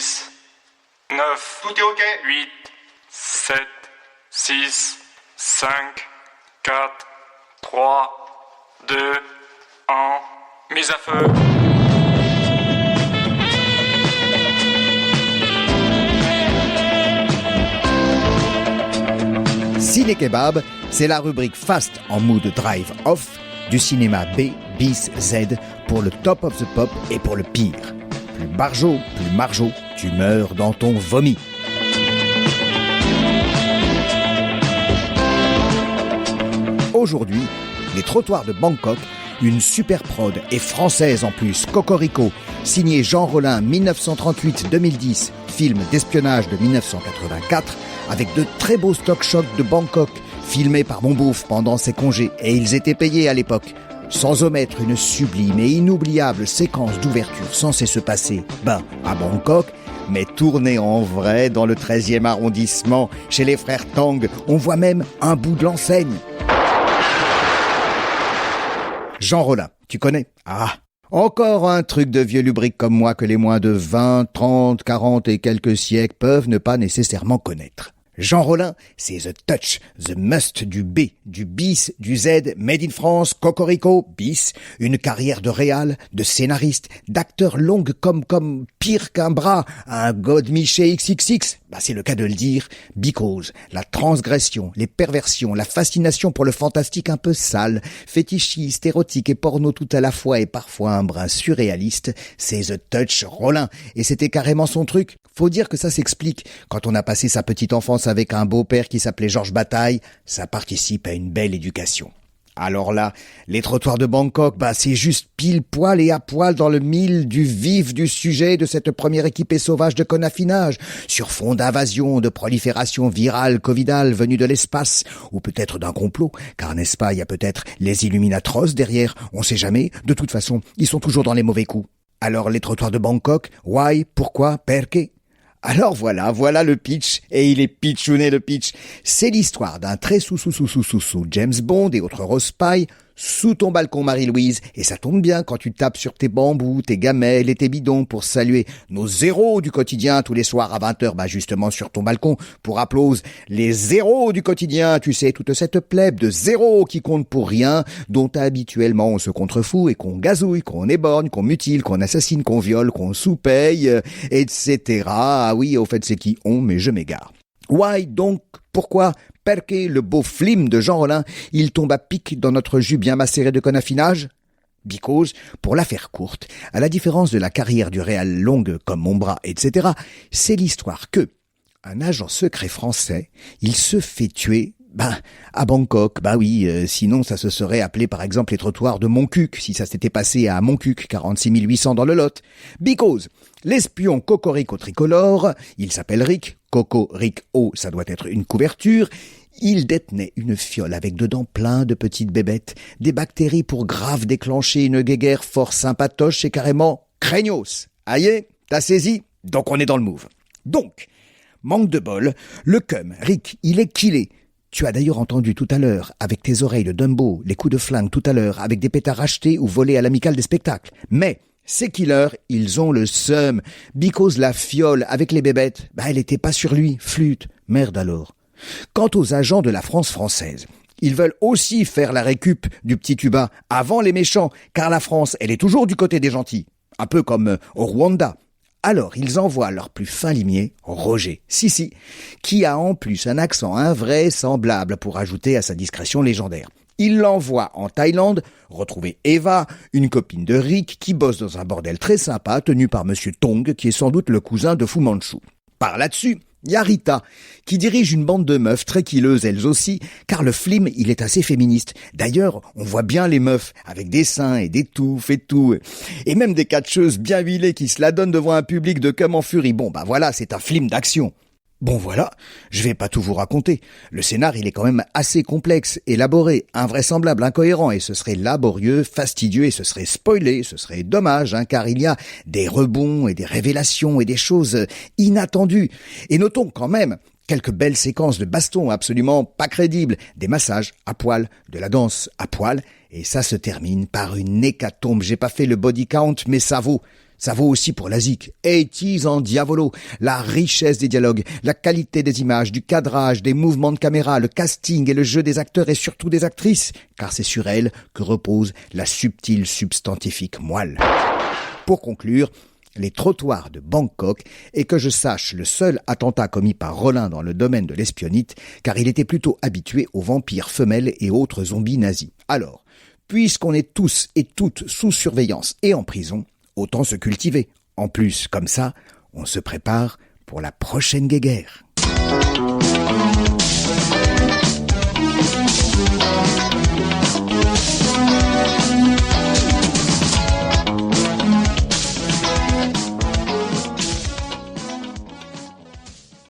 10, 9, Tout est ok? 8, 7, 6, 5, 4, 3, 2, 1, mise à feu. Ciné Kebab, c'est la rubrique Fast en mood drive off du cinéma B, bis, Z pour le top of the pop et pour le pire. Plus barjo, plus marjo, tu meurs dans ton vomi. Aujourd'hui, les trottoirs de Bangkok, une super prod et française en plus, Cocorico, signé Jean Rollin 1938-2010, film d'espionnage de 1984, avec de très beaux stock shots de Bangkok, filmés par mon beauf pendant ses congés, et ils étaient payés à l'époque. Sans omettre une sublime et inoubliable séquence d'ouverture censée se passer, à Bangkok, mais tournée en vrai dans le 13e arrondissement, chez les frères Tang. On voit même un bout de l'enseigne. Jean Rollin, tu connais? Ah, encore un truc de vieux lubrique comme moi que les moins de 20, 30, 40 et quelques siècles peuvent ne pas nécessairement connaître. Jean Rollin, c'est the touch, the must du B, du bis, du Z, made in France, Cocorico, bis, une carrière de réal, de scénariste, d'acteur longue comme pire qu'un bras, un godemiché XXX, c'est le cas de le dire, because, la transgression, les perversions, la fascination pour le fantastique un peu sale, fétichiste, érotique et porno tout à la fois et parfois un brin surréaliste, c'est the touch Rollin, et c'était carrément son truc. Faut dire que ça s'explique. Quand on a passé sa petite enfance avec un beau-père qui s'appelait Georges Bataille, ça participe à une belle éducation. Alors là, les trottoirs de Bangkok, c'est juste pile poil et à poil dans le mille du vif du sujet de cette première équipée sauvage de conaffinage, sur fond d'invasion, de prolifération virale covidale venue de l'espace, ou peut-être d'un complot, car n'est-ce pas, il y a peut-être les Illuminatros derrière, on sait jamais, de toute façon, ils sont toujours dans les mauvais coups. Alors les trottoirs de Bangkok, why, pourquoi, perqué? Alors voilà le pitch, et il est pitchouné le pitch. C'est l'histoire d'un très sous James Bond et autres Rose Pie, sous ton balcon Marie-Louise, et ça tombe bien quand tu tapes sur tes bambous, tes gamelles et tes bidons pour saluer nos zéros du quotidien tous les soirs à 20h, justement sur ton balcon, pour applauser les zéros du quotidien, tu sais, toute cette plèbe de zéros qui comptent pour rien, dont habituellement on se contrefout et qu'on gazouille, qu'on éborgne, qu'on mutile, qu'on assassine, qu'on viole, qu'on sous-paye, etc. Ah oui, au fait c'est qui on, mais je m'égare. Why donc? Pourquoi? Perqué le beau film de Jean Rollin, il tombe à pic dans notre jus bien macéré de conaffinage? Because, pour la faire courte, à la différence de la carrière du réal longue comme mon bras, etc., c'est l'histoire que un agent secret français, il se fait tuer à Bangkok, sinon ça se serait appelé par exemple les trottoirs de Montcuq, si ça s'était passé à Montcuq, 46 800 dans le Lot. Because, l'espion Cocorico tricolore, il s'appelle Rick, Coco, Rick, O, ça doit être une couverture, il détenait une fiole avec dedans plein de petites bébêtes, des bactéries pour grave déclencher une guéguerre fort sympatoche et carrément craignos. Aïe, t'as saisi? Donc on est dans le move. Donc, manque de bol, le cum, Rick, il est killé. Tu as d'ailleurs entendu tout à l'heure, avec tes oreilles de Dumbo, les coups de flingue tout à l'heure, avec des pétards achetés ou volés à l'amicale des spectacles. Mais ces killers, ils ont le seum, because la fiole avec les bébêtes, elle était pas sur lui, flûte. Merde alors. Quant aux agents de la France française, ils veulent aussi faire la récup du petit tuba avant les méchants, car la France, elle est toujours du côté des gentils. Un peu comme au Rwanda. Alors, ils envoient leur plus fin limier, Roger, qui a en plus un accent invraisemblable pour ajouter à sa discrétion légendaire. Il l'envoie en Thaïlande retrouver Eva, une copine de Rick qui bosse dans un bordel très sympa tenu par Monsieur Tong, qui est sans doute le cousin de Fu Manchu. Par là-dessus, il y a Rita, qui dirige une bande de meufs très killeuses elles aussi, car le film, il est assez féministe. D'ailleurs, on voit bien les meufs, avec des seins et des touffes et tout. Et même des catcheuses bien huilées qui se la donnent devant un public de cum en furie. Voilà, c'est un film d'action. Bon voilà, je vais pas tout vous raconter. Le scénar, il est quand même assez complexe, élaboré, invraisemblable, incohérent, et ce serait laborieux, fastidieux, et ce serait spoilé, ce serait dommage, car il y a des rebonds et des révélations et des choses inattendues. Et notons quand même quelques belles séquences de baston absolument pas crédibles, des massages à poil, de la danse à poil, et ça se termine par une hécatombe. J'ai pas fait le body count, mais ça vaut. Ça vaut aussi pour la zik. 80s en diavolo. La richesse des dialogues, la qualité des images, du cadrage, des mouvements de caméra, le casting et le jeu des acteurs et surtout des actrices. Car c'est sur elles que repose la subtile substantifique moelle. Pour conclure, les trottoirs de Bangkok est que je sache le seul attentat commis par Rollin dans le domaine de l'espionnite, car il était plutôt habitué aux vampires femelles et autres zombies nazis. Alors, puisqu'on est tous et toutes sous surveillance et en prison, autant se cultiver. En plus, comme ça, on se prépare pour la prochaine guéguerre.